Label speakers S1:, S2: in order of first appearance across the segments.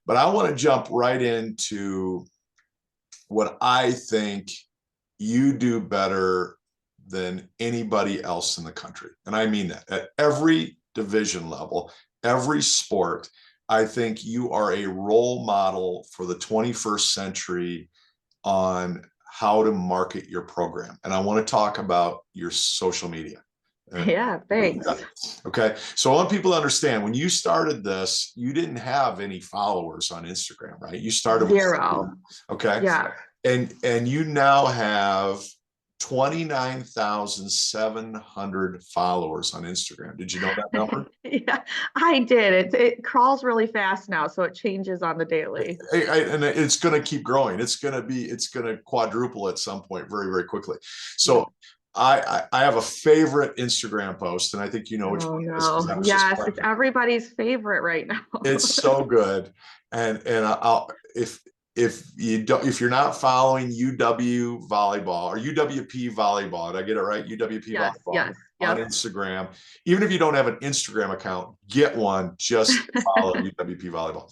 S1: But I want to jump right into what I think you do better than anybody else in the country. And I mean that at every division level, every sport. I think you are a role model for the 21st century on how to market your program. And I want to talk about your social media.
S2: Yeah, thanks.
S1: Okay. So I want people to understand when you started this, you didn't have any followers on Instagram, right? You started with
S2: Zero.
S1: okay.
S2: Yeah.
S1: And you now have 29,700 followers on Instagram. Did you know that number?
S2: Yeah, I did. It crawls really fast now, so it changes on the daily.
S1: And it's going to keep growing. It's going to quadruple at some point very, very quickly. So
S2: Yeah.
S1: I have a favorite Instagram post, and I think you know which one it is because
S2: No.
S1: I was just
S2: Yes, it's everybody's favorite right now.
S1: it's so good. And I'll if you're not following UW volleyball or UWP volleyball, did I get it right? UWP
S2: Yes,
S1: volleyball
S2: yes,
S1: on
S2: yep.
S1: Instagram. Even if you don't have an Instagram account, get one. Just follow UWP volleyball.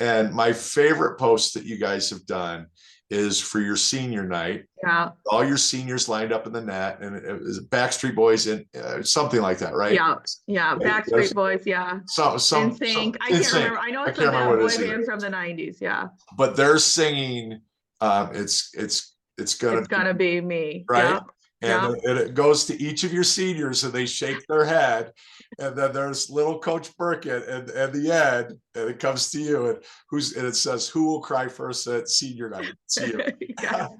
S1: And my favorite post that you guys have done is for your senior night.
S2: Yeah.
S1: All your seniors lined up in the net, and it was Backstreet Boys and something like that, right?
S2: Yeah. Yeah. Backstreet Boys. Yeah.
S1: Some
S2: NSYNC. I can't
S1: insane.
S2: remember. I know
S1: I
S2: it's
S1: can't
S2: a
S1: remember what it
S2: boy
S1: is either.
S2: band from the 90s. Yeah.
S1: But they're singing. It's gonna
S2: It's gonna be me.
S1: right.
S2: Yep.
S1: And
S2: Yep.
S1: it goes to each of your seniors, and they shake their head. And then there's little Coach Birkicht and the end, and it comes to you, and it says, "Who will cry first at senior night?" It's you.
S2: Yes.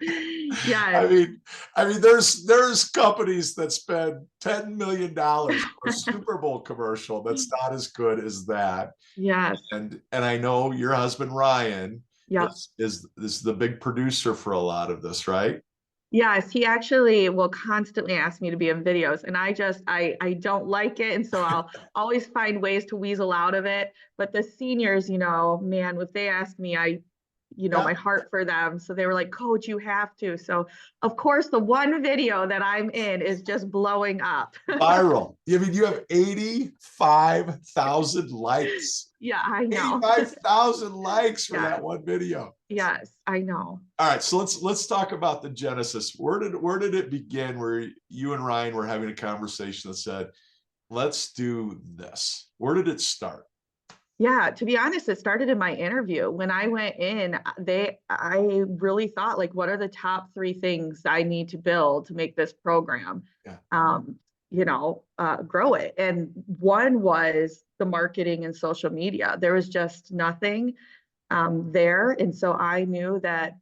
S2: Yes.
S1: I mean, there's companies that spend $10 million for a Super Bowl commercial that's not as good as that.
S2: Yes.
S1: And I know your husband Ryan
S2: Yep.
S1: is the big producer for a lot of this, right?
S2: Yes, he actually will constantly ask me to be in videos, and I don't like it, and so I'll always find ways to weasel out of it. But the seniors, man, if they ask me,
S1: Yeah.
S2: my heart for them. So they were like, "Coach, you have to." So of course, the one video that I'm in is just blowing up.
S1: Viral. I mean, you have 85,000 likes.
S2: Yeah, I know.
S1: 85,000 likes for
S2: Yeah.
S1: that one video.
S2: Yes, I know.
S1: All right, so let's talk about the genesis. Where did it begin? Where you and Ryan were having a conversation that said, "Let's do this." Where did it start?
S2: Yeah, to be honest, it started in my interview. When I went in, I really thought, like, what are the top three things I need to build to make this program,
S1: Yeah.
S2: grow it. And one was the marketing and social media. There was just nothing there. And so I knew that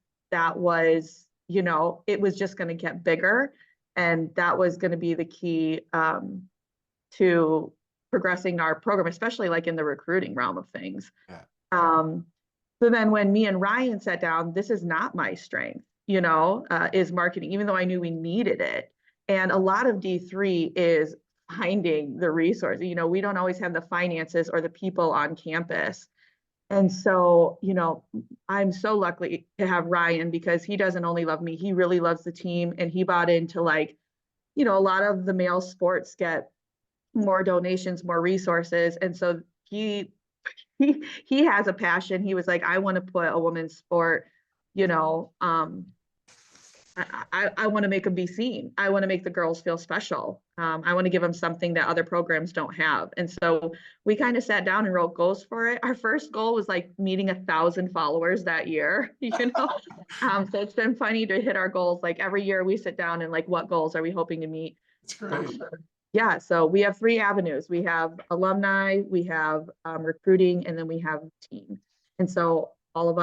S2: was, it was just going to get bigger. And that was going to be the key to progressing our program, especially like in the recruiting realm of things.
S1: Yeah.
S2: So then when me and Ryan sat down, this is not my strength, is marketing, even though I knew we needed it. And a lot of D3 is finding the resources. We don't always have the finances or the people on campus. And so, I'm so lucky to have Ryan because he doesn't only love me, he really loves the team. And he bought into a lot of the male sports get more donations, more resources. And so he has a passion. He was like, I want to put a women's sport, I want to make them be seen. I want to make the girls feel special. I want to give them something that other programs don't have. And so we kind of sat down and wrote goals for it. Our first goal was like meeting 1,000 followers that year, So it's been funny to hit our goals. Like every year we sit down and like, what goals are we hoping to meet?
S1: It's great.
S2: Yeah, so we have three avenues. We have alumni, we have recruiting, and then we have team. And so all of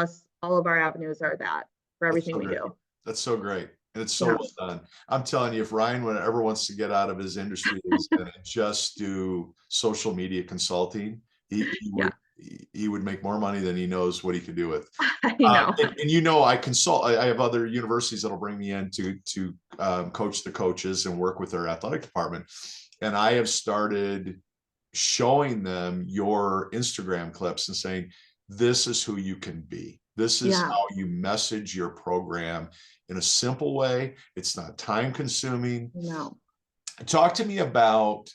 S2: our avenues are that for everything we do.
S1: That's so great. And it's so well done. I'm telling you, if Ryan ever wants to get out of his industry and just do social media consulting, he would make more money than he knows what he could do with.
S2: I know.
S1: And I consult. I have other universities that'll bring me in to coach the coaches and work with their athletic department. And I have started showing them your Instagram clips and saying, this is who you can be. This is how you message your program in a simple way. It's not time consuming.
S2: No.
S1: Talk to me about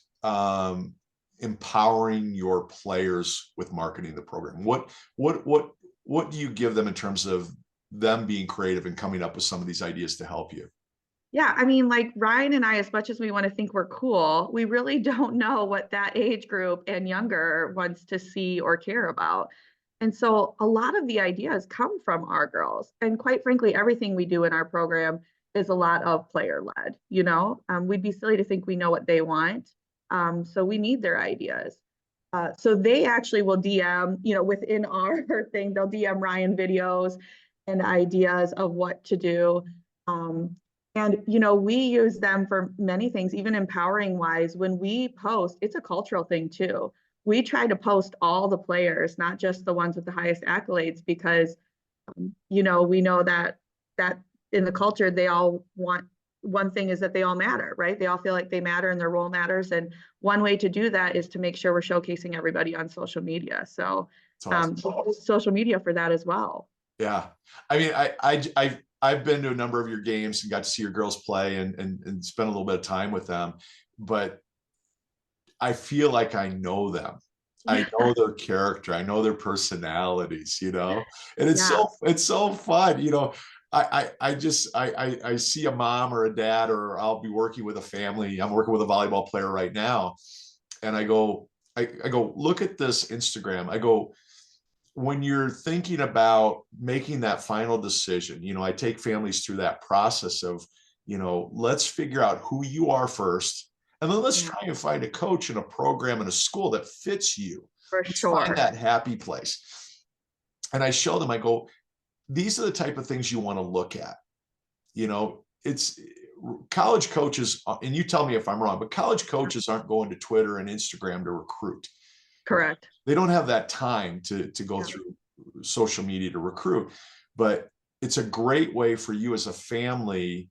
S1: empowering your players with marketing the program. What what do you give them in terms of them being creative and coming up with some of these ideas to help you?
S2: Yeah, I mean, like Ryan and I, as much as we want to think we're cool, we really don't know what that age group and younger wants to see or care about. And so a lot of the ideas come from our girls. And quite frankly, everything we do in our program is a lot of player led, you know? We'd be silly to think we know what they want. So we need their ideas. So they actually will DM, you know, within our thing, they'll DM Ryan videos and ideas of what to do. Um, and, you know, we use them for many things, even empowering wise. When we post, it's a cultural thing too. We try to post all the players, not just the ones with the highest accolades, because, you know, we know that in the culture, they all want, one thing is that they all matter, right? They all feel like they matter and their role matters. And one way to do that is to make sure we're showcasing everybody on social media. So
S1: Awesome.
S2: social media for that as well.
S1: Yeah. I mean, I've been to a number of your games and got to see your girls play and spend a little bit of time with them, but I feel like I know them. I know their character. I know their personalities, you know, and
S2: Yeah.
S1: it's so fun, you know. I see a mom or a dad, or I'll be working with a family. I'm working with a volleyball player right now, and I go, look at this Instagram. I go, when you're thinking about making that final decision, you know, I take families through that process of, you know, let's figure out who you are first. And then let's try and find a coach and a program and a school that fits you.
S2: For
S1: Let's
S2: sure.
S1: find that happy place. And I show them, I go, these are the type of things you want to look at. You know, it's college coaches, and you tell me if I'm wrong, but college coaches aren't going to Twitter and Instagram to recruit.
S2: Correct.
S1: They don't have that time to go through social media to recruit, but it's a great way for you as a family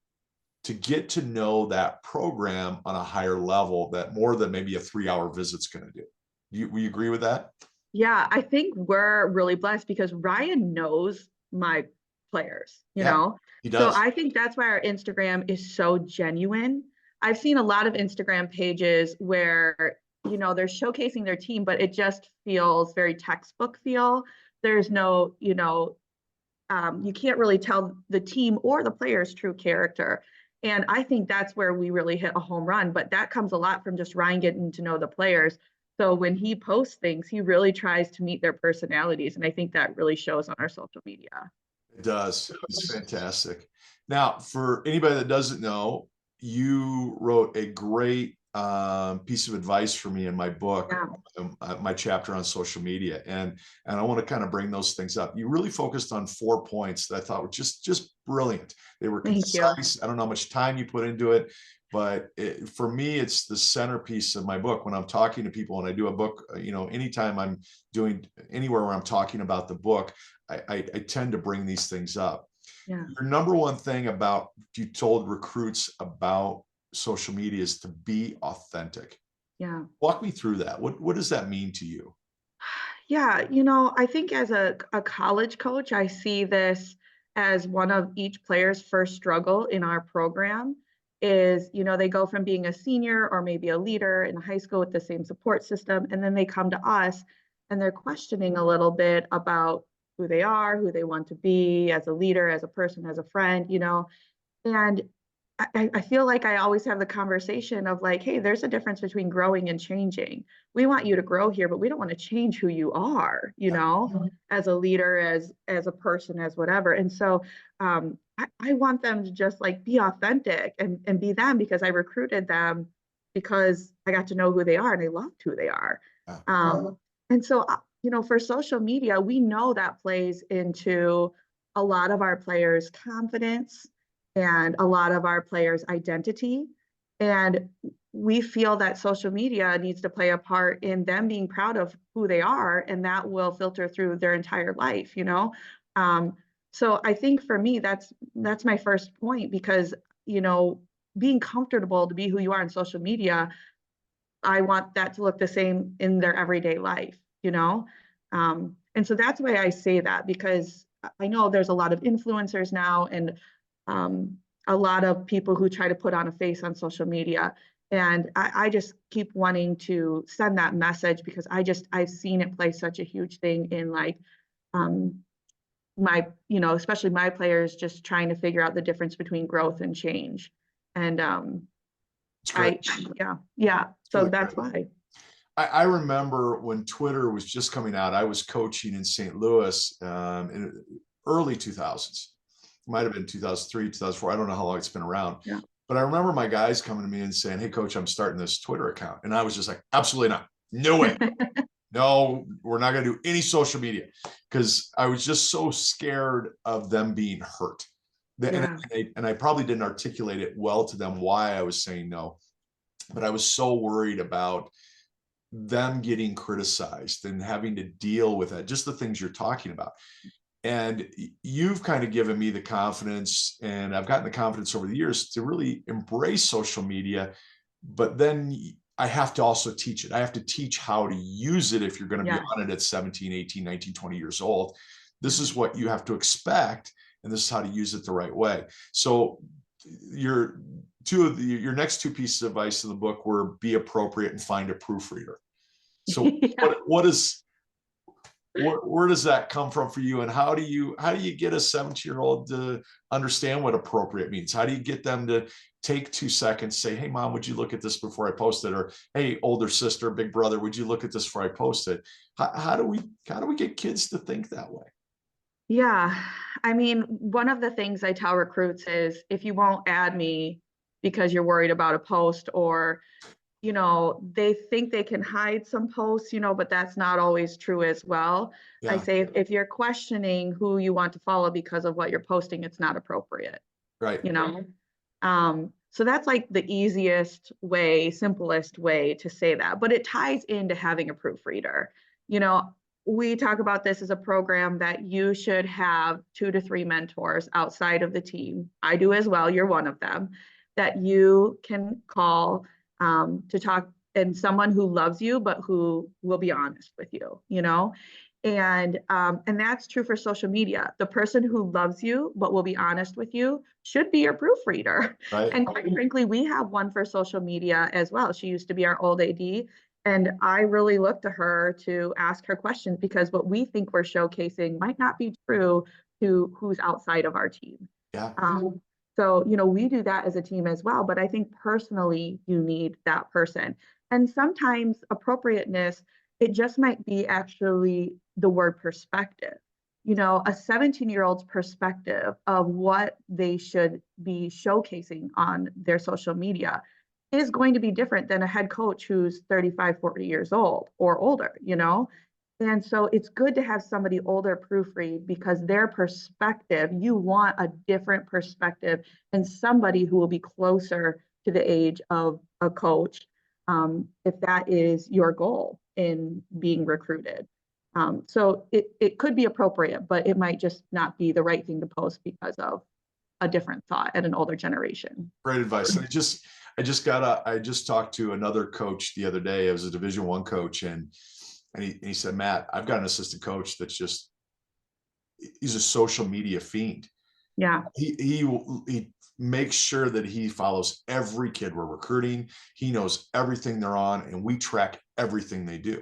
S1: to get to know that program on a higher level, that more than maybe a 3-hour visit's going to do. Will you agree with that?
S2: Yeah, I think we're really blessed because Ryan knows my players, you know?
S1: He
S2: So
S1: does.
S2: I think that's why our Instagram is so genuine. I've seen a lot of Instagram pages where, you know, they're showcasing their team, but it just feels very textbook feel. There's no, you know, you can't really tell the team or the player's true character. And I think that's where we really hit a home run. But that comes a lot from just Ryan getting to know the players. So when he posts things, he really tries to meet their personalities. And I think that really shows on our social media.
S1: It does. It's fantastic. Now, for anybody that doesn't know, you wrote a great piece of advice for me in my book, my chapter on social media, and I want to kind of bring those things up. You really focused on 4 points that I thought were just brilliant. They were concise. I don't know how much time you put into it, but for me, it's the centerpiece of my book. When I'm talking to people and I do a book, you know, anytime I'm doing anywhere where I'm talking about the book, I tend to bring these things up.
S2: Yeah.
S1: Your number one thing about you told recruits about social media is to be authentic.
S2: Yeah.
S1: Walk me through that. What does that mean to you?
S2: Yeah, you know, I think as a college coach, I see this as one of each player's first struggle in our program is, you know, they go from being a senior or maybe a leader in high school with the same support system, and then they come to us and they're questioning a little bit about who they are, who they want to be as a leader, as a person, as a friend, you know. And I feel like I always have the conversation of like, hey, there's a difference between growing and changing. We want you to grow here, but we don't want to change who you are, you know, as a leader, as a person, as whatever. And so I want them to just like be authentic and be them because I recruited them because I got to know who they are and I loved who they are. And so, you know, for social media, we know that plays into a lot of our players' confidence and a lot of our players' identity. And we feel that social media needs to play a part in them being proud of who they are, and that will filter through their entire life, you know? So I think for me, that's my first point because, you know, being comfortable to be who you are on social media, I want that to look the same in their everyday life, you know? And so that's why I say that because I know there's a lot of influencers now and a lot of people who try to put on a face on social media. And I just keep wanting to send that message because I've seen it play such a huge thing in like my, especially my players just trying to figure out the difference between growth and change. And
S1: It's great.
S2: yeah. So
S1: really
S2: that's
S1: great.
S2: why.
S1: I remember when Twitter was just coming out, I was coaching in St. Louis in early 2000s. It might have been 2003, 2004. I don't know how long it's been around.
S2: Yeah.
S1: But I remember my guys coming to me and saying, "Hey, coach, I'm starting this Twitter account." And I was just like, absolutely not. No way. No, we're not going to do any social media, because I was just so scared of them being hurt.
S2: Yeah.
S1: And I probably didn't articulate it well to them why I was saying no. But I was so worried about them getting criticized and having to deal with that, just the things you're talking about. And you've kind of given me the confidence, and I've gotten the confidence over the years to really embrace social media. But then I have to also teach it. I have to teach how to use it if you're going to be on it at 17, 18, 19, 20 years old. This is what you have to expect, and this is how to use it the right way. So your next two pieces of advice in the book were be appropriate and find a proofreader. So where does that come from for you, and how do you get a 17-year-old to understand what appropriate means? How do you get them to take 2 seconds, say, "Hey, mom, would you look at this before I post it?" Or, "Hey, older sister, big brother, would you look at this before I post it?" How do we get kids to think that way?
S2: Yeah. I mean, one of the things I tell recruits is, if you won't add me because you're worried about a post, or they think they can hide some posts, but that's not always true as well. I
S1: Yeah,
S2: say, if you're questioning who you want to follow because of what you're posting, it's not appropriate,
S1: right.
S2: So that's like the easiest way, simplest way to say that, but it ties into having a proofreader. You know, we talk about this as a program that you should have 2 to 3 mentors outside of the team. I do as well. You're one of them, that you can call to talk, and someone who loves you, but who will be honest with you. And that's true for social media. The person who loves you, but will be honest with you, should be your proofreader.
S1: Right.
S2: And quite frankly, we have one for social media as well. She used to be our old AD. And I really look to her to ask her questions, because what we think we're showcasing might not be true to who's outside of our team.
S1: Yeah.
S2: So, we do that as a team as well, but I think personally you need that person. And sometimes appropriateness, it just might be actually the word perspective. A 17-year-old's perspective of what they should be showcasing on their social media is going to be different than a head coach who's 35, 40 years old or older. And so it's good to have somebody older proofread, because their perspective, you want a different perspective, and somebody who will be closer to the age of a coach, if that is your goal in being recruited. So it could be appropriate, but it might just not be the right thing to post because of a different thought at an older generation.
S1: Great advice. And I just talked to another coach the other day. I was a Division I coach, and he said, "Matt, I've got an assistant coach that's he's a social media fiend."
S2: Yeah.
S1: He makes sure that he follows every kid we're recruiting. He knows everything they're on, and we track everything they do.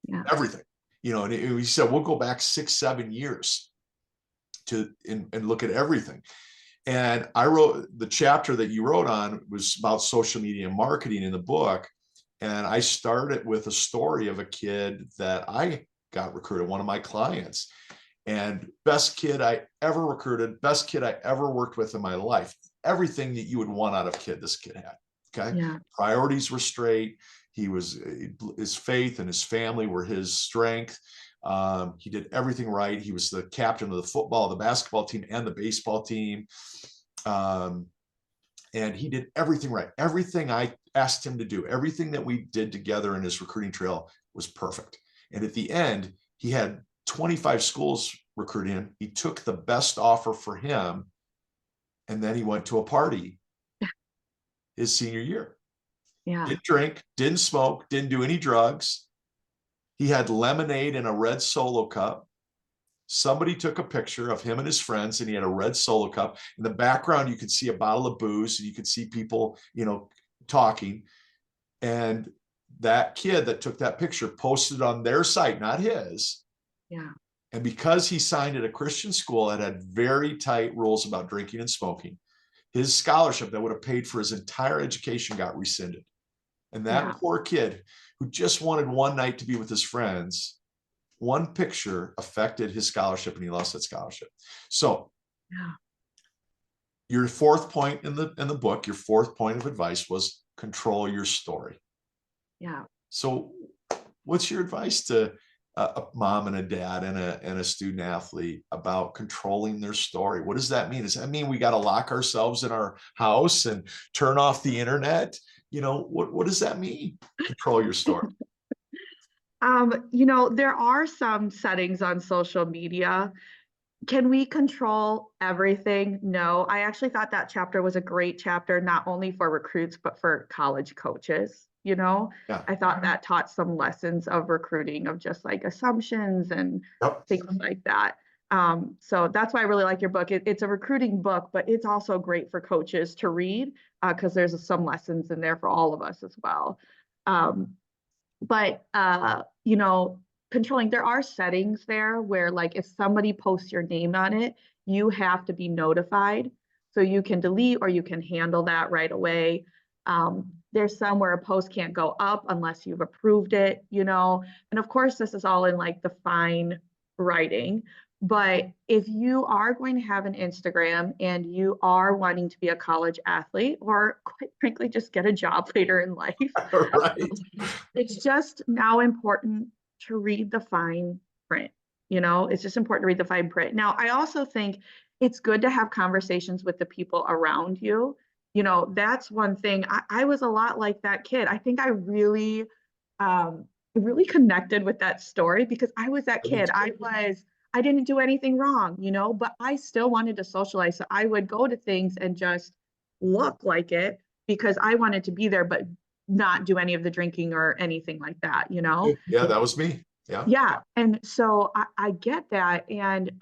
S2: Yeah.
S1: Everything. And he said, we'll go back 6, 7 years and look at everything. And I wrote the chapter that you wrote on was about social media and marketing in the book. And I started with a story of a kid that I got recruited, one of my clients, and best kid I ever recruited, best kid I ever worked with in my life. Everything that you would want out of kid, this kid had. Okay.
S2: Yeah.
S1: Priorities were straight. His faith and his family were his strength. He did everything right. He was the captain of the football, the basketball team, and the baseball team. And he did everything right. Everything I asked him to do, everything that we did together in his recruiting trail was perfect. And at the end, he had 25 schools recruiting him. He took the best offer for him, and then he went to a party his senior year.
S2: Yeah.
S1: Didn't drink, didn't smoke, didn't do any drugs. He had lemonade in a red Solo cup. Somebody took a picture of him and his friends, and he had a red Solo cup. In the background, you could see a bottle of booze, and you could see people, talking. And that kid that took that picture posted on their site, not his.
S2: Yeah.
S1: And because he signed at a Christian school that had very tight rules about drinking and smoking, his scholarship that would have paid for his entire education got rescinded. And that
S2: Yeah.
S1: poor kid who just wanted one night to be with his friends, one picture affected his scholarship and he lost that scholarship. So
S2: Yeah.
S1: your fourth point in the book, your fourth point of advice was control your story.
S2: Yeah.
S1: So what's your advice to a mom and a dad and a student athlete about controlling their story? What does that mean? Does that mean we got to lock ourselves in our house and turn off the internet? You know, what does that mean? Control your story.
S2: You know, there are some settings on social media. Can we control everything? No. I actually thought that chapter was a great chapter, not only for recruits, but for college coaches. You know,
S1: Yeah.
S2: I thought that taught some lessons of recruiting, of just like assumptions and
S1: Yep.
S2: things like that. So that's why I really like your book. It's a recruiting book, but it's also great for coaches to read because there's some lessons in there for all of us as well. But you know, controlling, there are settings there where like if somebody posts your name on it, you have to be notified. So you can delete or you can handle that right away. There's some where a post can't go up unless you've approved it, you know. And of course, this is all in like the fine writing. But if you are going to have an Instagram and you are wanting to be a college athlete, or quite frankly, just get a job later in life,
S1: Right.
S2: it's just now important to read the fine print. You know, it's just important to read the fine print. Now, I also think it's good to have conversations with the people around you. You know, that's one thing. I was a lot like that kid. I think I really connected with that story because I was that kid. I didn't do anything wrong, you know, but I still wanted to socialize. So I would go to things and just look like it because I wanted to be there, but not do any of the drinking or anything like that, you know?
S1: Yeah, that was me. Yeah.
S2: Yeah. And so I get that. And,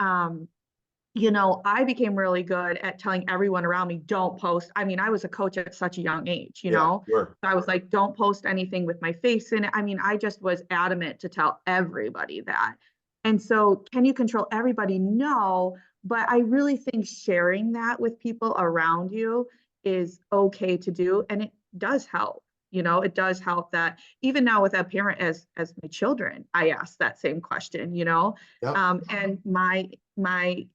S2: you know, I became really good at telling everyone around me, don't post. I mean, I was a coach at such a young age, you know?
S1: Sure.
S2: So I was like, don't post anything with my face in it. I mean, I just was adamant to tell everybody that. And so can you control everybody? No, but I really think sharing that with people around you is okay to do. And it does help. You know, it does help that even now with a parent as my children, I ask that same question, you know.
S1: Yeah.
S2: And my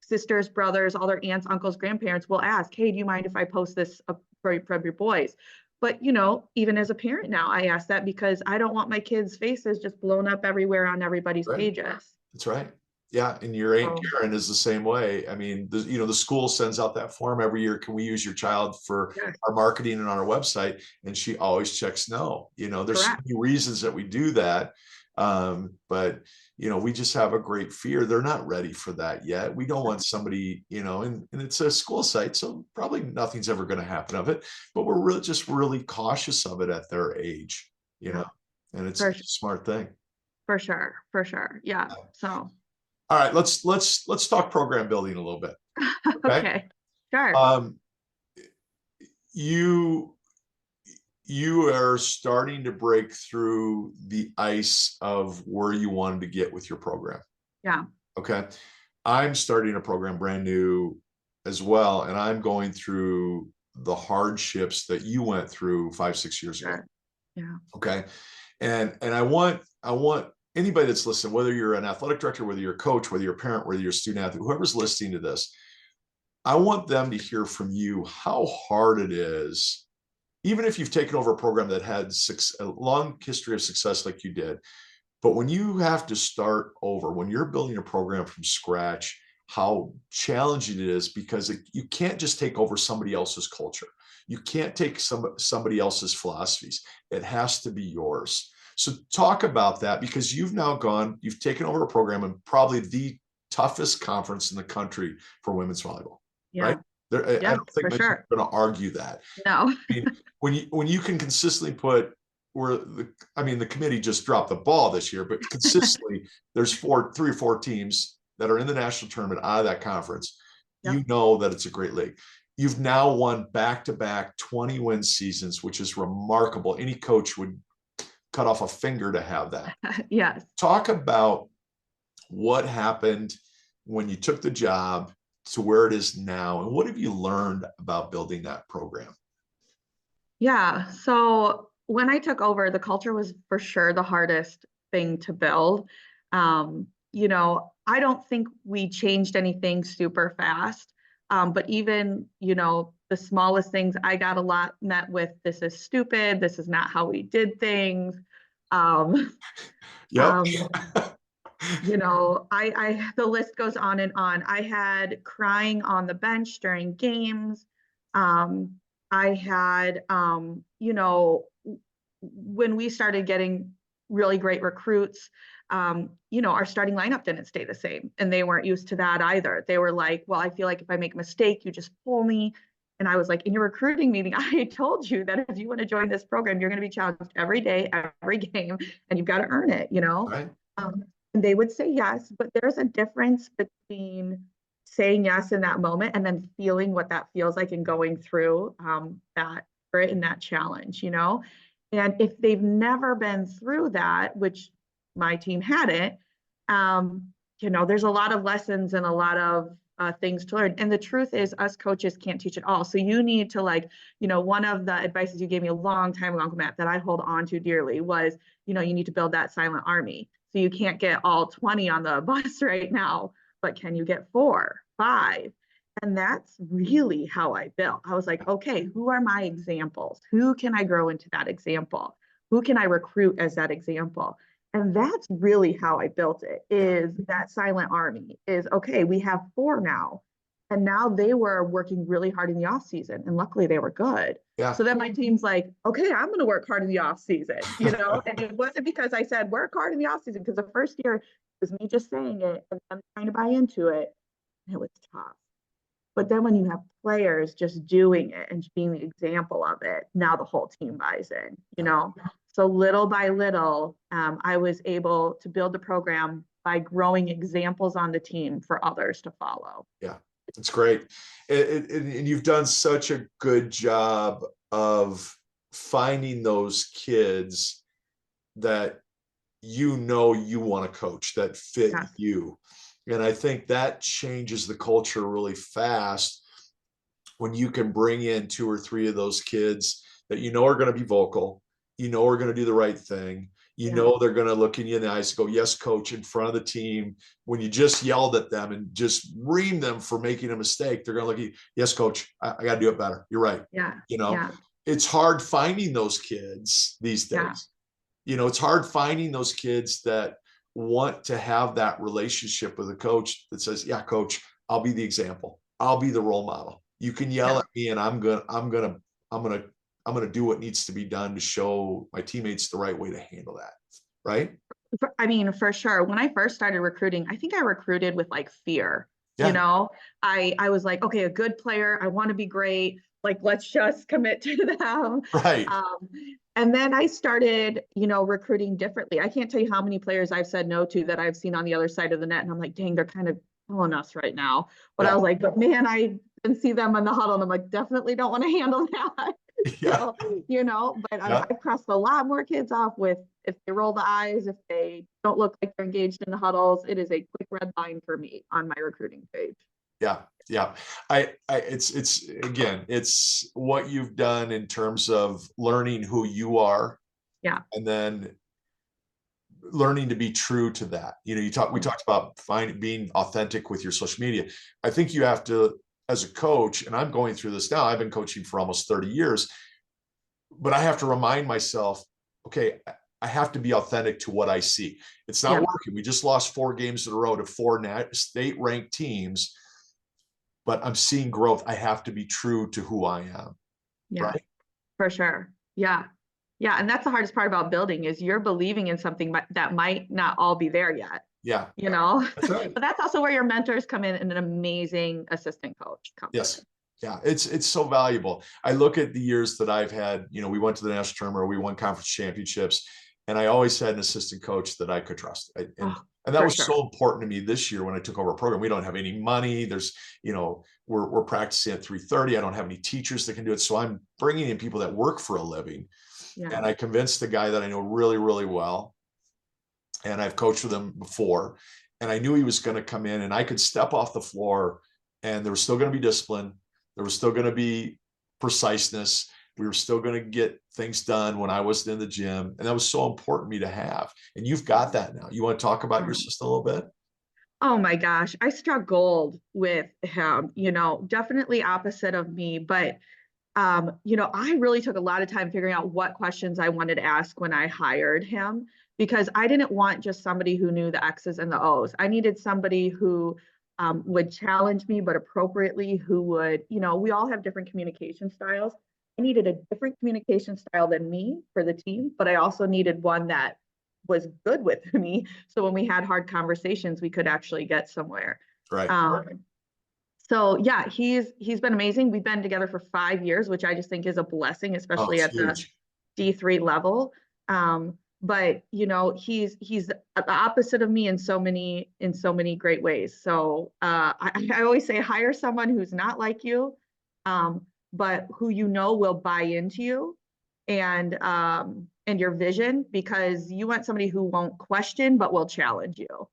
S2: sisters, brothers, all their aunts, uncles, grandparents will ask, hey, do you mind if I post this from your boys? But, you know, even as a parent now, I ask that because I don't want my kids' faces just blown up everywhere on everybody's
S1: Right.
S2: pages.
S1: That's right. Yeah. And your Aunt
S2: Oh.
S1: Karen is the same way. I mean, the school sends out that form every year. Can we use your child for
S2: Yes,
S1: our marketing and on our website? And she always checks no. You know, there's so
S2: correct.
S1: many reasons that we do that. But you know, we just have a great fear. They're not ready for that yet. We don't want somebody, you know, and it's a school site, so probably nothing's ever going to happen of it. But we're really cautious of it at their age, you know, and it's
S2: For,
S1: a smart thing.
S2: for sure. For sure. Yeah. So,
S1: All right, let's talk program building a little bit. Okay.
S2: okay. Sure.
S1: Um, you are starting to break through the ice of where you wanted to get with your program.
S2: Yeah.
S1: Okay. I'm starting a program brand new as well, and I'm going through the hardships that you went through 5-6 years ago.
S2: Sure. Yeah.
S1: Okay. And I want anybody that's listening, whether you're an athletic director, whether you're a coach, whether you're a parent, whether you're a student athlete, whoever's listening to this, I want them to hear from you how hard it is, even if you've taken over a program that had a long history of success like you did. But when you have to start over, when you're building a program from scratch, how challenging it is, because you can't just take over somebody else's culture. You can't take somebody else's philosophies. It has to be yours. So talk about that, because you've taken over a program in probably the toughest conference in the country for women's volleyball, right?
S2: Yeah.
S1: I
S2: Yeah,
S1: don't think
S2: for sure.
S1: going to argue that.
S2: No.
S1: I mean, when you can consistently put the committee just dropped the ball this year, but consistently there's 3 or 4 teams that are in the national tournament out of that conference.
S2: Yep.
S1: You know that it's a great league. You've now won back-to-back 20-win seasons, which is remarkable. Any coach would cut off a finger to have that.
S2: Yes.
S1: Talk about What happened when you took the job to where it is now? And what have you learned about building that program?
S2: Yeah. So when I took over, the culture was for sure the hardest thing to build. I don't think we changed anything super fast. But even, the smallest things, I got a lot met with, this is stupid. This is not how we did things. Um,
S1: Yep.
S2: um, the list goes on and on. I had crying on the bench during games. Um, I had, when we started getting really great recruits, our starting lineup didn't stay the same, and they weren't used to that either. They were like, well, I feel like if I make a mistake, you just pull me. And I was like, in your recruiting meeting, I told you that if you want to join this program, you're going to be challenged every day, every game, and you've got to earn it,
S1: Right.
S2: And they would say yes, but there's a difference between saying yes in that moment and then feeling what that feels like and going through that grit and that challenge, And if they've never been through that, which my team hadn't, there's a lot of lessons and a lot of things to learn. And the truth is, us coaches can't teach it all. So you need to one of the advices you gave me a long time ago, Matt, that I hold on to dearly was, you need to build that silent army. So you can't get all 20 on the bus right now, but can you get 4, 5? And that's really how I built. I was like, okay, who are my examples? Who can I grow into that example? Who can I recruit as that example? And that's really how I built it, is that silent army is, okay, we have 4 now. And now they were working really hard in the off season. And luckily they were good.
S1: Yeah.
S2: So then my team's like, okay, I'm going to work hard in the off season, and it wasn't because I said work hard in the off season, because the first year it was me just saying it and them trying to buy into it. And it was tough. But then when you have players just doing it and being the example of it, now the whole team buys in. So little by little, I was able to build the program by growing examples on the team for others to follow.
S1: Yeah, it's great. And you've done such a good job of finding those kids that you want to coach, that fit you. And I think that changes the culture really fast when you can bring in 2 or 3 of those kids that are going to be vocal, are going to do the right thing. They're going to look in you in the eyes and go, yes, coach, in front of the team. When you just yelled at them and just reamed them for making a mistake, they're going to look at you, yes, coach, I got to do it better. You're right. It's hard finding those kids these days. It's hard finding those kids that want to have that relationship with a coach that says, yeah, coach, I'll be the example. I'll be the role model. You can yell at me and I'm going to do what needs to be done to show my teammates the right way to handle that. Right.
S2: I mean, for sure. When I first started recruiting, I think I recruited with fear. I was like, okay, a good player, I want to be great. Let's just commit to them.
S1: Right.
S2: And then I started, recruiting differently. I can't tell you how many players I've said no to that I've seen on the other side of the net. And I'm like, dang, they're kind of killing us right now. But I was like, but man, I didn't see them in the huddle. And I'm like, definitely don't want to handle that.
S1: Yeah.
S2: So, but I've crossed a lot more kids off with, if they roll the eyes, if they don't look like they're engaged in the huddles, it is a quick red line for me on my recruiting page.
S1: Yeah. It's what you've done in terms of learning who you are.
S2: Yeah.
S1: And then learning to be true to that. We talked about being authentic with your social media. I think you have to, as a coach, and I'm going through this now, I've been coaching for almost 30 years, but I have to remind myself, okay, I have to be authentic to what I see. It's not working. We just lost 4 games in a row to 4 state ranked teams, but I'm seeing growth. I have to be true to who I am.
S2: Yeah,
S1: right?
S2: For sure. Yeah. Yeah. And that's the hardest part about building, is you're believing in something that might not all be there yet.
S1: Yeah.
S2: That's right. But that's also where your mentors come in, and an amazing assistant coach comes in.
S1: Yeah, it's so valuable. I look at the years that I've had, we went to the national tournament, or we won conference championships, and I always had an assistant coach that I could trust. And that was so important to me this year when I took over a program. We don't have any money. There's, we're practicing at 3:30. I don't have any teachers that can do it. So I'm bringing in people that work for a living. Yeah. And I convinced the guy that I know really, really well, and I've coached with him before. And I knew he was going to come in and I could step off the floor and there was still going to be discipline. There was still going to be preciseness. We were still going to get things done when I wasn't in the gym. And that was so important to me to have. And you've got that now. You want to talk about your system a little bit?
S2: Oh my gosh, I struggled with him, definitely opposite of me, but I really took a lot of time figuring out what questions I wanted to ask when I hired him, because I didn't want just somebody who knew the X's and the O's. I needed somebody who would challenge me, but appropriately, who would, we all have different communication styles. I needed a different communication style than me for the team, but I also needed one that was good with me. So when we had hard conversations, we could actually get somewhere.
S1: Right.
S2: So yeah, he's been amazing. We've been together for 5 years, which I just think is a blessing, especially at
S1: huge.
S2: The D3 level. But he's the opposite of me in so many great ways. So I always say hire someone who's not like you, but who will buy into you and your vision, because you want somebody who won't question but will challenge you. Yes.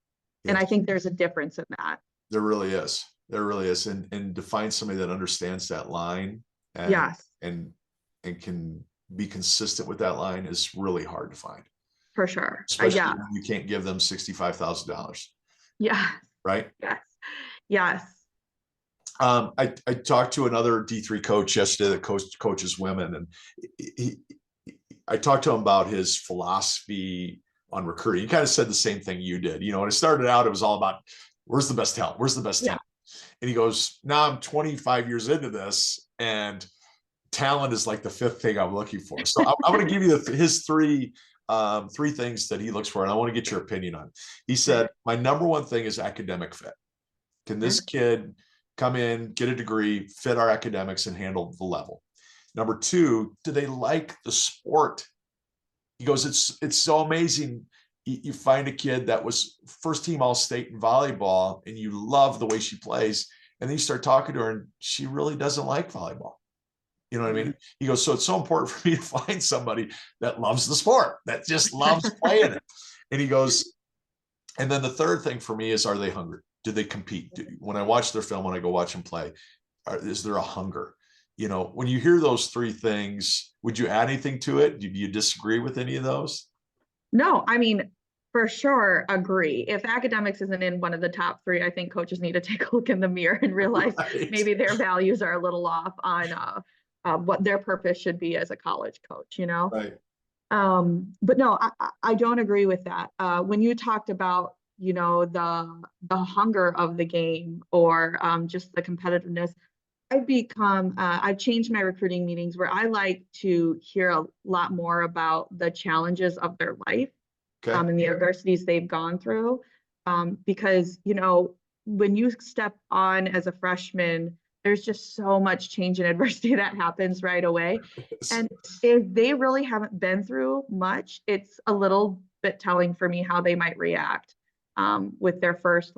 S2: And I think there's a difference in that.
S1: There really is. There really is. And to find somebody that understands that line and,
S2: yes.
S1: and can be consistent with that line is really hard to find.
S2: For sure.
S1: Especially when you can't give them $65,000.
S2: Yeah.
S1: Right?
S2: Yes. Yes.
S1: I talked to another D3 coach yesterday that coaches women, and I talked to him about his philosophy on recruiting. He kind of said the same thing you did. When it started out, it was all about where's the best talent? Where's the best talent? And he goes, now I'm 25 years into this, and talent is like the 5th thing I'm looking for. So I'm going to give you his three things that he looks for, and I want to get your opinion on. He said, my number one thing is academic fit. Can this kid come in, get a degree, fit our academics, and handle the level? Number 2, do they like the sport? He goes, it's so amazing. You find a kid that was first team All-State in volleyball and you love the way she plays. And then you start talking to her and she really doesn't like volleyball. You know what I mean? He goes, so it's so important for me to find somebody that loves the sport, that just loves playing it. And he goes, and then the third thing for me is, are they hungry? Do they compete? When I watch their film, when I go watch them play, is there a hunger? When you hear those 3 things, would you add anything to it? Do you disagree with any of those?
S2: No, I mean, for sure, agree. If academics isn't in one of the top 3, I think coaches need to take a look in the mirror and realize maybe their values are a little off on what their purpose should be as a college coach,
S1: Right.
S2: But no, I don't agree with that. When you talked about, the hunger of the game, or just the competitiveness, I've changed my recruiting meetings where I like to hear a lot more about the challenges of their life, and the adversities they've gone through. Because, when you step on as a freshman, there's just so much change and adversity that happens right away. And if they really haven't been through much, it's a little bit telling for me how they might react with their first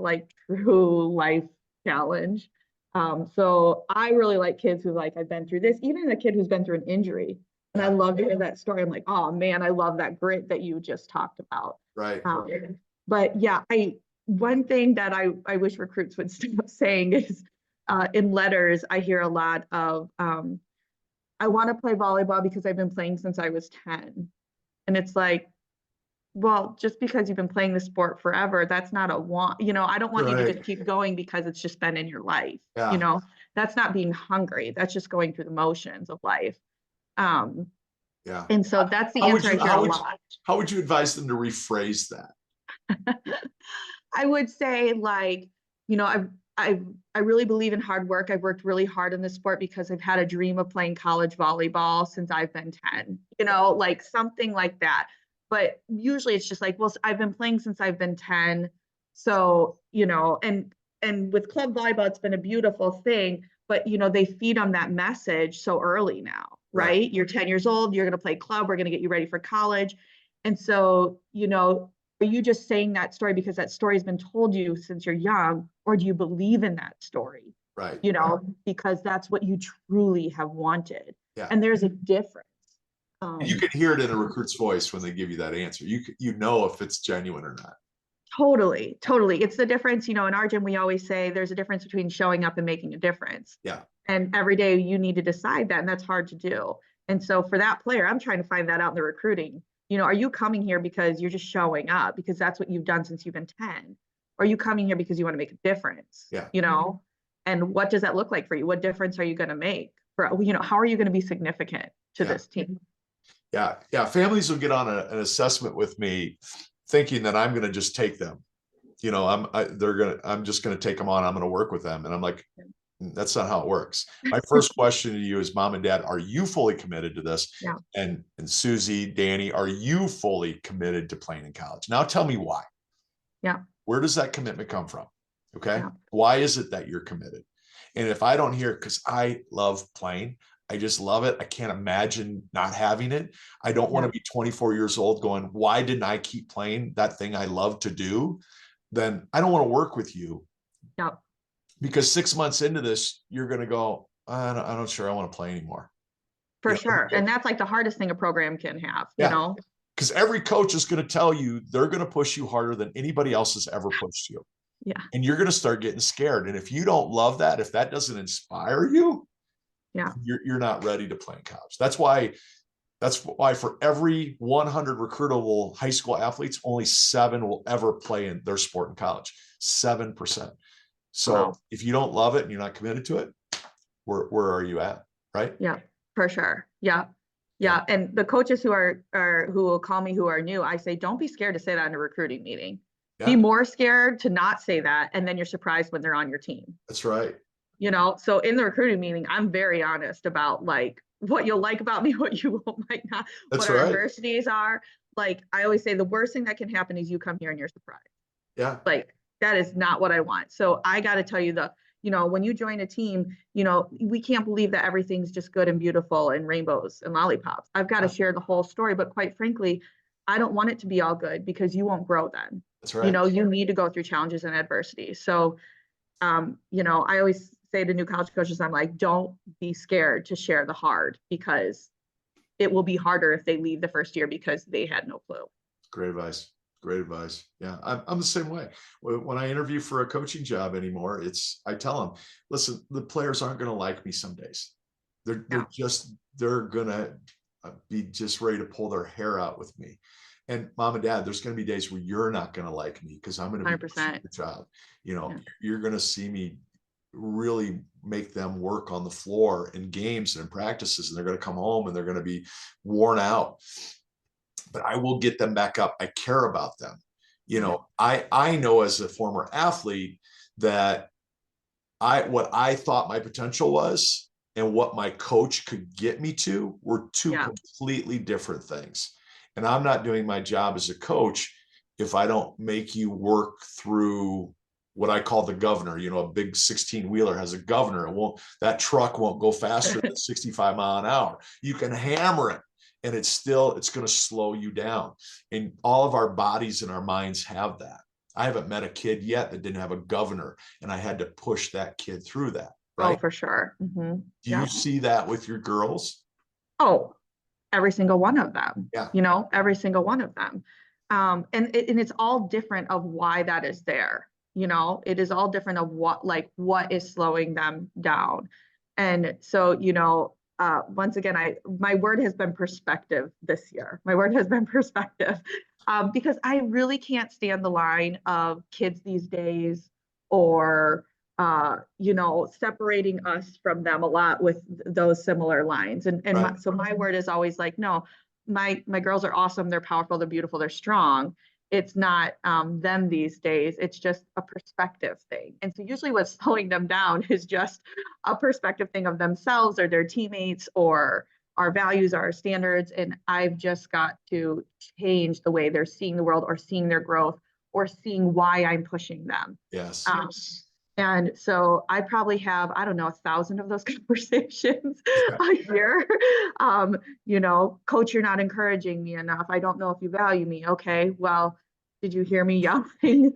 S2: true life challenge. So I really like kids who I've been through this, even a kid who's been through an injury. And I love to hear that story. I'm like, oh man, I love that grit that you just talked about.
S1: Right.
S2: But yeah, one thing that I wish recruits would stop saying is, in letters, I hear a lot of, I want to play volleyball because I've been playing since I was 10. And it's like, well, just because you've been playing the sport forever, that's not a want. I don't want you to just keep going because it's just been in your life.
S1: Yeah.
S2: That's not being hungry. That's just going through the motions of life.
S1: Yeah.
S2: And so that's the answer I hear a lot.
S1: How would you advise them to rephrase that?
S2: I would say I really believe in hard work. I've worked really hard in this sport because I've had a dream of playing college volleyball since I've been 10, something like that. But usually it's just well, I've been playing since I've been 10. So, and with club volleyball, it's been a beautiful thing, but they feed on that message so early now, right? You're 10 years old, you're going to play club, we're going to get you ready for college. And so, are you just saying that story because that story has been told you since you're young, or do you believe in that story?
S1: Right.
S2: Because that's what you truly have wanted.
S1: Yeah.
S2: And there's a difference.
S1: You can hear it in a recruit's voice when they give you that answer. You know if it's genuine or not.
S2: Totally, totally. It's the difference, in our gym, we always say there's a difference between showing up and making a difference.
S1: Yeah.
S2: And every day you need to decide that, and that's hard to do. And so for that player, I'm trying to find that out in the recruiting. Are you coming here because you're just showing up because that's what you've done since you've been 10? Or are you coming here because you want to make a difference?
S1: Yeah.
S2: And what does that look like for you? What difference are you going to make for, how are you going to be significant to this team?
S1: Yeah. Yeah. Families will get on an assessment with me thinking that I'm going to just take them. I'm just going to take them on. I'm going to work with them. And I'm like, that's not how it works. My first question to you is, Mom and Dad, are you fully committed to this?
S2: Yeah.
S1: And Susie, Danny, are you fully committed to playing in college? Now tell me why.
S2: Yeah.
S1: Where does that commitment come from? Okay.
S2: Yeah.
S1: Why is it that you're committed? And if I don't hear, because I love playing, I just love it. I can't imagine not having it. I don't want to be 24 years old going, why didn't I keep playing that thing I love to do? Then I don't want to work with you.
S2: Yeah.
S1: Because 6 months into this, you're going to go, I'm not sure I want to play anymore.
S2: For sure. And that's like the hardest thing a program can have,
S1: Because every coach is going to tell you they're going to push you harder than anybody else has ever pushed you.
S2: Yeah.
S1: And you're going to start getting scared. And if you don't love that, if that doesn't inspire you, you're not ready to play in college. That's why for every 100 recruitable high school athletes, only 7 will ever play in their sport in college. 7%. So if you don't love it and you're not committed to it, where are you at? Right?
S2: Yeah, for sure. Yeah. Yeah. And the coaches who will call me who are new, I say, don't be scared to say that in a recruiting meeting. Yeah. Be more scared to not say that. And then you're surprised when they're on your team.
S1: That's right.
S2: So in the recruiting meeting, I'm very honest about like what you'll like about me, what you might not, what our adversities are. Like I always say, the worst thing that can happen is you come here and you're surprised.
S1: Yeah.
S2: Like that is not what I want. So I got to tell you when you join a team, we can't believe that everything's just good and beautiful and rainbows and lollipops. I've got to share the whole story. But quite frankly, I don't want it to be all good because you won't grow then.
S1: That's right.
S2: You need to go through challenges and adversity. So, I always say to new college coaches, I'm like, don't be scared to share the hard because it will be harder if they leave the first year because they had no clue.
S1: Great advice. Great advice. Yeah, I'm the same way. When I interview for a coaching job anymore, I tell them, listen, the players aren't going to like me some days. They're going to be just ready to pull their hair out with me. And Mom and Dad, there's going to be days where you're not going to like me because I'm going to be doing the job. You're going to see me really make them work on the floor in games and in practices, and they're going to come home and they're going to be worn out. But I will get them back up. I care about them. I know as a former athlete that what I thought my potential was and what my coach could get me to were two completely different things. And I'm not doing my job as a coach if I don't make you work through what I call the governor. A big 16-wheeler has a governor. That truck won't go faster than 65 miles an hour. You can hammer it, and it's going to slow you down. And all of our bodies and our minds have that. I haven't met a kid yet that didn't have a governor, and I had to push that kid through that. Right?
S2: Oh, for sure. Mm-hmm.
S1: Do you see that with your girls?
S2: Oh, every single one of them.
S1: Yeah.
S2: Every single one of them. And it's all different of why that is there. It is all different of what is slowing them down. And so, once again, my word has been perspective this year. My word has been perspective because I really can't stand the line of kids these days or, separating us from them a lot with those similar lines. And
S1: right.
S2: So my word is always like, no, my girls are awesome. They're powerful. They're beautiful. They're strong. It's not them these days. It's just a perspective thing. And so usually what's slowing them down is just a perspective thing of themselves or their teammates or our values, our standards. And I've just got to change the way they're seeing the world or seeing their growth or seeing why I'm pushing them.
S1: Yes.
S2: And so I probably have, 1,000 of those conversations a year. Coach, you're not encouraging me enough. I don't know if you value me. Okay, well, did you hear me yelling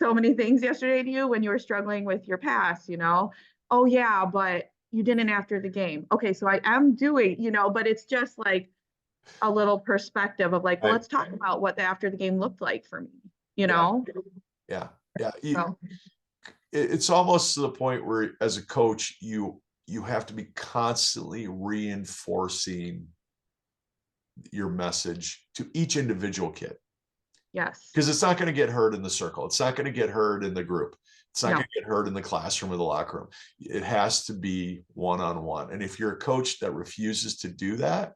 S2: so many things yesterday to you when you were struggling with your pass? Oh yeah, but you didn't after the game. Okay, so I am doing, but it's just like a little perspective of like, well, let's talk about what the after the game looked like for me. you know?
S1: Yeah. Yeah.
S2: So,
S1: It's almost to the point where as a coach, you have to be constantly reinforcing your message to each individual kid.
S2: yes.
S1: Because it's not going to get heard in the circle. It's not going to get heard in the group. It's not
S2: No.
S1: going to get heard in the classroom or the locker room. It has to be one-on-one. And if you're a coach that refuses to do that,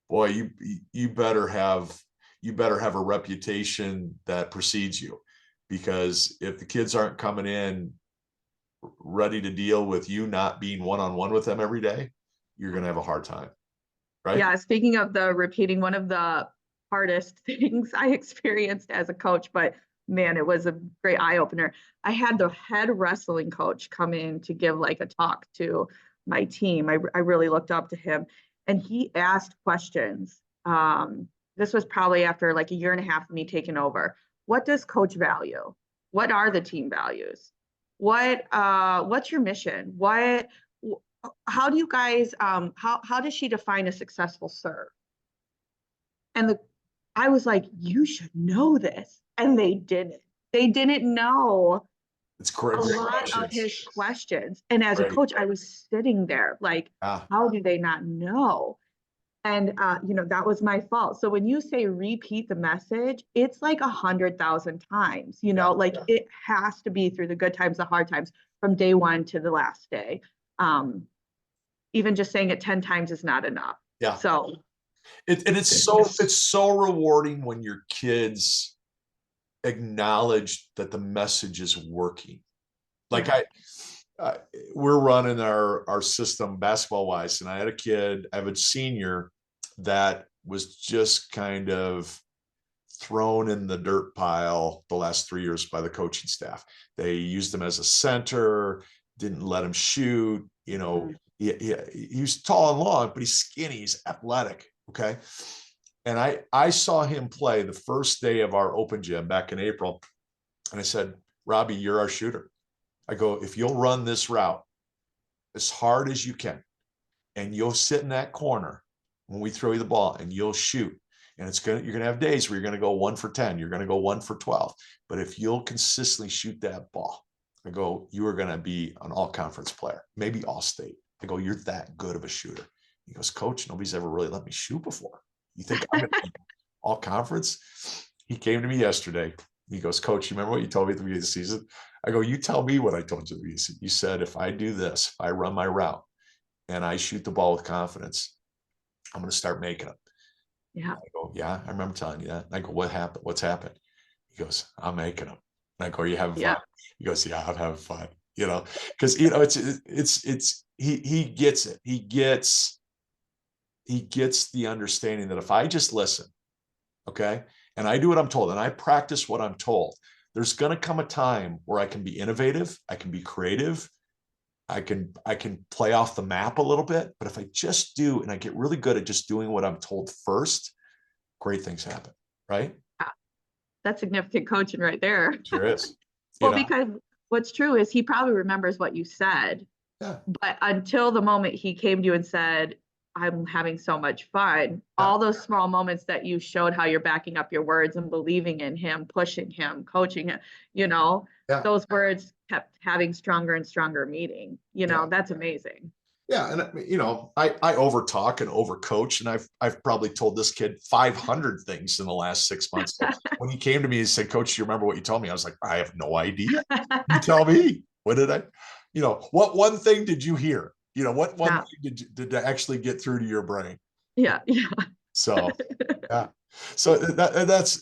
S1: boy, you better have a reputation that precedes you. Because if the kids aren't coming in ready to deal with you not being one-on-one with them every day, you're going to have a hard time. Right?
S2: Yeah. Speaking of the repeating, one of the hardest things I experienced as a coach, but man, it was a great eye opener. I had the head wrestling coach come in to give like a talk to my team. I really looked up to him, and he asked questions. This was probably after like a year and a half of me taking over. What does coach value? What are the team values? What's your mission? How do you guys, how does she define a successful serve? And I was like, you should know this. And they didn't know
S1: It's great.
S2: a lot of his questions. And as a coach, I was sitting there like, how do they not know? And, that was my fault. So when you say repeat the message, it's like 100,000 times, like it has to be through the good times, the hard times, from day one to the last day. Even just saying it 10 times is not enough.
S1: Yeah.
S2: So
S1: it's so rewarding when your kids acknowledge that the message is working. Like we're running our system basketball wise, and I have a senior that was just kind of thrown in the dirt pile the last 3 years by the coaching staff. They used him as a center, didn't let him shoot. He was tall and long, but he's skinny, he's athletic. Okay. And I saw him play the first day of our open gym back in April. And I said, Robbie, you're our shooter. I go, if you'll run this route as hard as you can, and you'll sit in that corner when we throw you the ball and you'll shoot. And you're going to have days where you're going to go 1 for 10. You're going to go 1 for 12. But if you'll consistently shoot that ball, I go, you are going to be an all conference player, maybe all state. I go, you're that good of a shooter. He goes, Coach, nobody's ever really let me shoot before. You think I'm going to be all conference? He came to me yesterday. He goes, Coach, you remember what you told me at the beginning of the season? I go, you tell me what I told you at the beginning of the season. You said, if I do this, if I run my route and I shoot the ball with confidence, I'm going to start making them.
S2: Yeah.
S1: I go, yeah, I remember telling you that. And I go, what happened? What's happened? He goes, I'm making them. And I go, are you having fun? He goes, yeah, I'm having fun. Because he gets it. He gets the understanding that if I just listen, okay, and I do what I'm told, and I practice what I'm told, there's going to come a time where I can be innovative, I can be creative, I can play off the map a little bit. But if I just do, and I get really good at just doing what I'm told first, great things happen, right?
S2: That's significant coaching right there.
S1: Sure is.
S2: Well, because what's true is he probably remembers what you said, but until the moment he came to you and said, I'm having so much fun, all those small moments that you showed how you're backing up your words and believing in him, pushing him, coaching him, those words kept having stronger and stronger meaning. That's amazing.
S1: Yeah. And I over talk and over coach, and I've probably told this kid 500 things in the last 6 months. So when he came to me and said, Coach, do you remember what you told me? I was like, I have no idea. You tell me. What did I, what one thing did you hear? What one thing did actually get through to your brain?
S2: Yeah. Yeah.
S1: So, yeah. So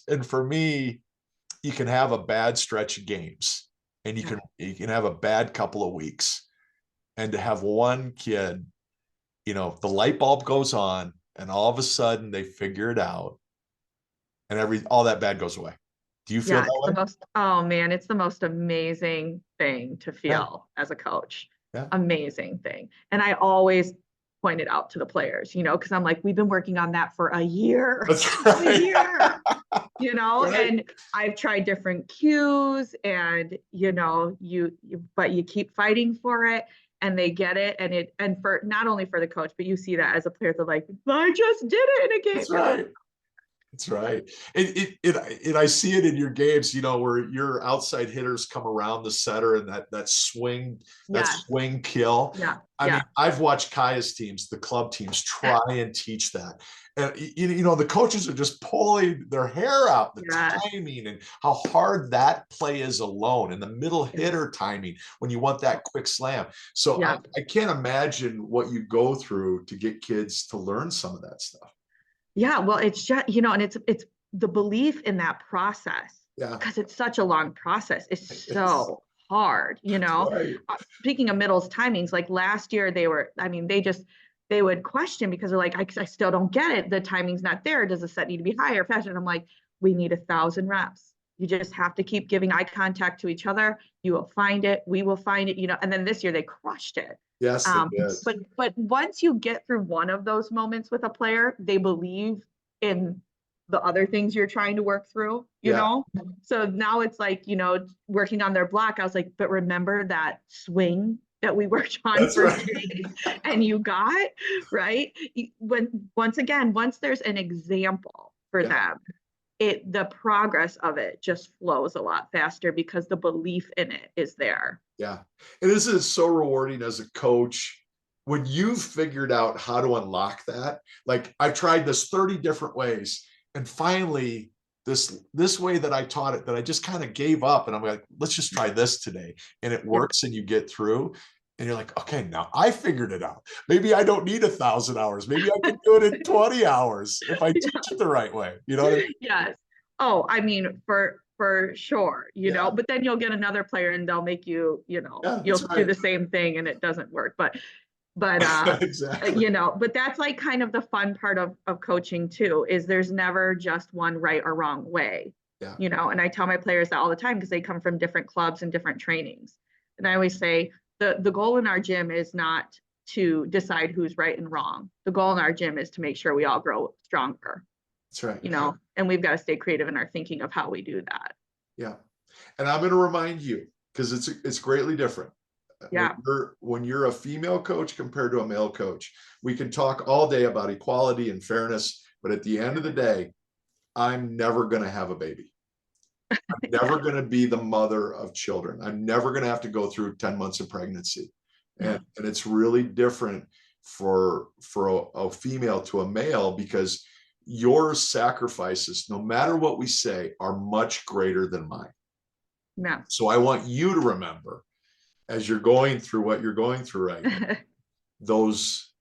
S1: and for me, you can have a bad stretch of games, and you can have a bad couple of weeks. And to have one kid, the light bulb goes on, and all of a sudden they figure it out, and all that bad goes away. Do you feel that way?
S2: Oh man, it's the most amazing thing to feel as a coach. Yeah. Amazing thing. And I always point it out to the players, because I'm like, we've been working on that for a year.
S1: That's right.
S2: A year. And I've tried different cues, and but you keep fighting for it. And they get it, and for not only for the coach, but you see that as a player, they're like, I just did it in a game.
S1: That's right. That's right. And I see it in your games, where your outside hitters come around the setter and that
S2: Yes.
S1: swing kill.
S2: Yeah.
S1: I mean,
S2: Yeah.
S1: I've watched Kaya's teams, the club teams, try and teach that. And the coaches are just pulling their hair out, the
S2: Yes.
S1: timing and how hard that play is alone, and the middle hitter timing when you want that quick slam. So
S2: Yeah.
S1: I can't imagine what you go through to get kids to learn some of that stuff.
S2: Yeah. Well, it's just, and it's the belief in that process,
S1: Yeah.
S2: because it's such a long process. It's
S1: It's
S2: so hard,
S1: right.
S2: Speaking of middles timings, like last year they would question because they're like, I still don't get it. The timing's not there. Does the set need to be higher, faster? And I'm like, we need 1,000 reps. You just have to keep giving eye contact to each other. You will find it. We will find it, and then this year they crushed it.
S1: Yes, they did.
S2: But once you get through one of those moments with a player, they believe in the other things you're trying to work through,
S1: Yeah.
S2: So now it's like, working on their block, I was like, but remember that swing that we worked on
S1: That's
S2: for
S1: right.
S2: days and you got, right? Once there's an example for
S1: Yeah.
S2: them, the progress of it just flows a lot faster because the belief in it is there.
S1: Yeah. And this is so rewarding as a coach when you've figured out how to unlock that. Like, I tried this 30 different ways, and finally this way that I taught it, that I just kind of gave up, and I'm like, let's just try this today. And it works, and you get through. And you're like, okay, now I figured it out. Maybe I don't need 1,000 hours. Maybe I can do it in 20 hours if I teach it the right way. You know what I mean?
S2: Yes. Oh, I mean, for sure,
S1: Yeah.
S2: but then you'll get another player and they'll make you,
S1: Yeah,
S2: you'll
S1: that's
S2: do
S1: right.
S2: the same thing and it doesn't work. But
S1: Exactly.
S2: but that's like kind of the fun part of coaching too, is there's never just one right or wrong way.
S1: Yeah.
S2: And I tell my players that all the time because they come from different clubs and different trainings. And I always say the goal in our gym is not to decide who's right and wrong. The goal in our gym is to make sure we all grow stronger.
S1: That's right.
S2: And we've got to stay creative in our thinking of how we do that.
S1: Yeah. And I'm going to remind you, because it's greatly different.
S2: Yeah.
S1: When you're a female coach compared to a male coach, we can talk all day about equality and fairness, but at the end of the day, I'm never going to have a baby. I'm never going to be the mother of children. I'm never going to have to go through 10 months of pregnancy. And it's really different for a female to a male, because your sacrifices, no matter what we say, are much greater than mine.
S2: Yeah.
S1: So I want you to remember, as you're going through what you're going through right now, those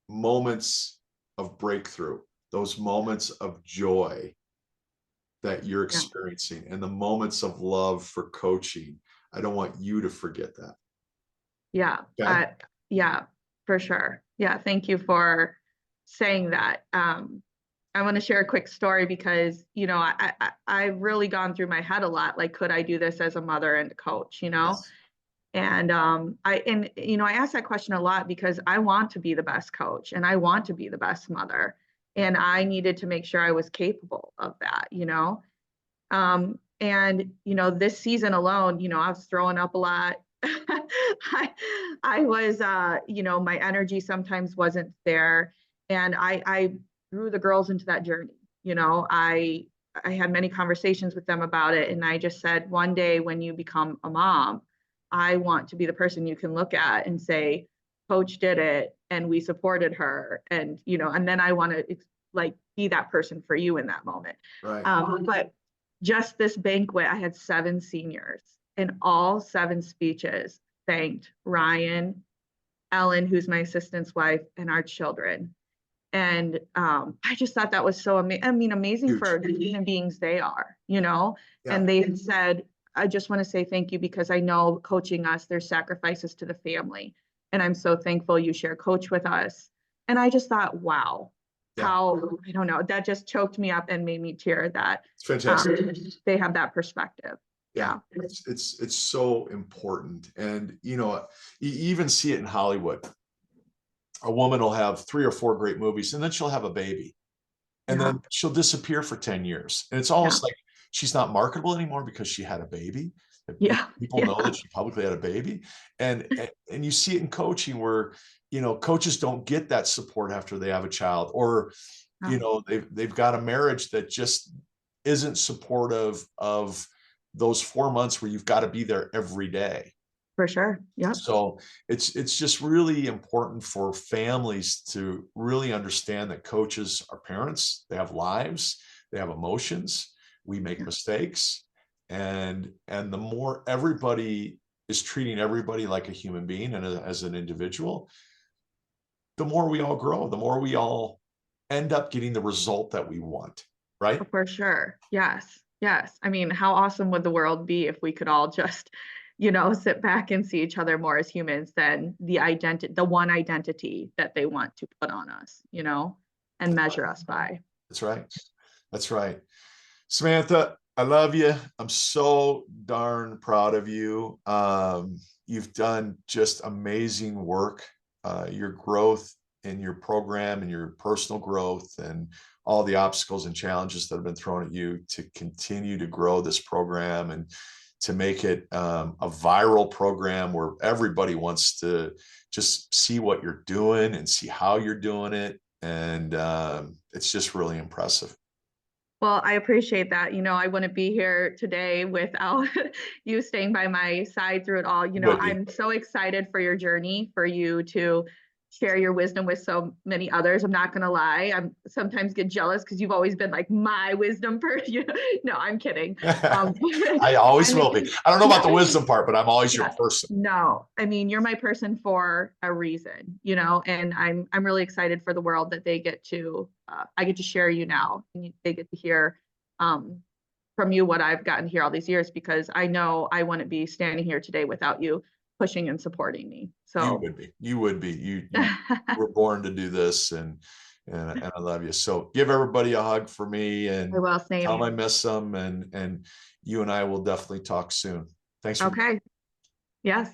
S1: moments of breakthrough, those moments of joy that you're experiencing, and the moments of love for coaching. I don't want you to forget that.
S2: Yeah.
S1: Okay?
S2: Yeah, for sure. Yeah. Thank you for saying that. I want to share a quick story because, I've really gone through my head a lot. Like, could I do this as a mother and a coach,
S1: Yes.
S2: And I ask that question a lot because I want to be the best coach and I want to be the best mother. And I needed to make sure I was capable of that, this season alone, I was throwing up a lot. I was, my energy sometimes wasn't there. And I drew the girls into that journey. I had many conversations with them about it. And I just said, one day when you become a mom, I want to be the person you can look at and say, coach did it and we supported her. And, and then I want to be that person for you in that moment.
S1: Right.
S2: But just this banquet, I had 7 seniors and all 7 speeches thanked Ryan, Ellen, who's my assistant's wife, and our children. And I just thought that was so amazing
S1: Huge.
S2: for the human beings they are,
S1: Yeah.
S2: And they said, I just want to say thank you because I know coaching us, there's sacrifices to the family. And I'm so thankful you share coach with us. And I just thought, wow, how, I don't know, that just choked me up and made me tear that
S1: It's fantastic.
S2: They have that perspective. Yeah.
S1: It's so important. And, you even see it in Hollywood. A woman will have 3 or 4 great movies, and then she'll have a baby, and then she'll disappear for 10 years. And it's almost like she's not marketable anymore because she had a baby. People know that she publicly had a baby. And you see it in coaching where, coaches don't get that support after they have a child, or you know, they've got a marriage that just isn't supportive of those 4 months where you've got to be there every day.
S2: For sure. Yep.
S1: So it's just really important for families to really understand that coaches are parents. They have lives, they have emotions, we make mistakes, and the more everybody is treating everybody like a human being and as an individual, the more we all grow, the more we all end up getting the result that we want, right?
S2: For sure. Yes. Yes. I mean, how awesome would the world be if we could all just, sit back and see each other more as humans than the one identity that they want to put on us, and measure us by.
S1: That's right. That's right. Samantha, I love you. I'm so darn proud of you. You've done just amazing work. Your growth in your program and your personal growth and all the obstacles and challenges that have been thrown at you to continue to grow this program and to make it a viral program where everybody wants to just see what you're doing and see how you're doing it. And it's just really impressive.
S2: Well, I appreciate that. I wouldn't be here today without you staying by my side through it all. I'm so excited for your journey, for you to share your wisdom with so many others. I'm not going to lie. I'm sometimes get jealous because you've always been like my wisdom person. No, I'm kidding.
S1: I always will be. I don't know about the wisdom part, but I'm always your person.
S2: No, I mean, you're my person for a reason, and I'm really excited for the world that they get to, I get to share you now, and they get to hear from you what I've gotten here all these years, because I know I wouldn't be standing here today without you pushing and supporting me. So
S1: you would be, you were born to do this, and I love you. So give everybody a hug for me, and
S2: I will. Same.
S1: Tell them I miss them, and you and I will definitely talk soon. Thanks.
S2: Okay. Yes.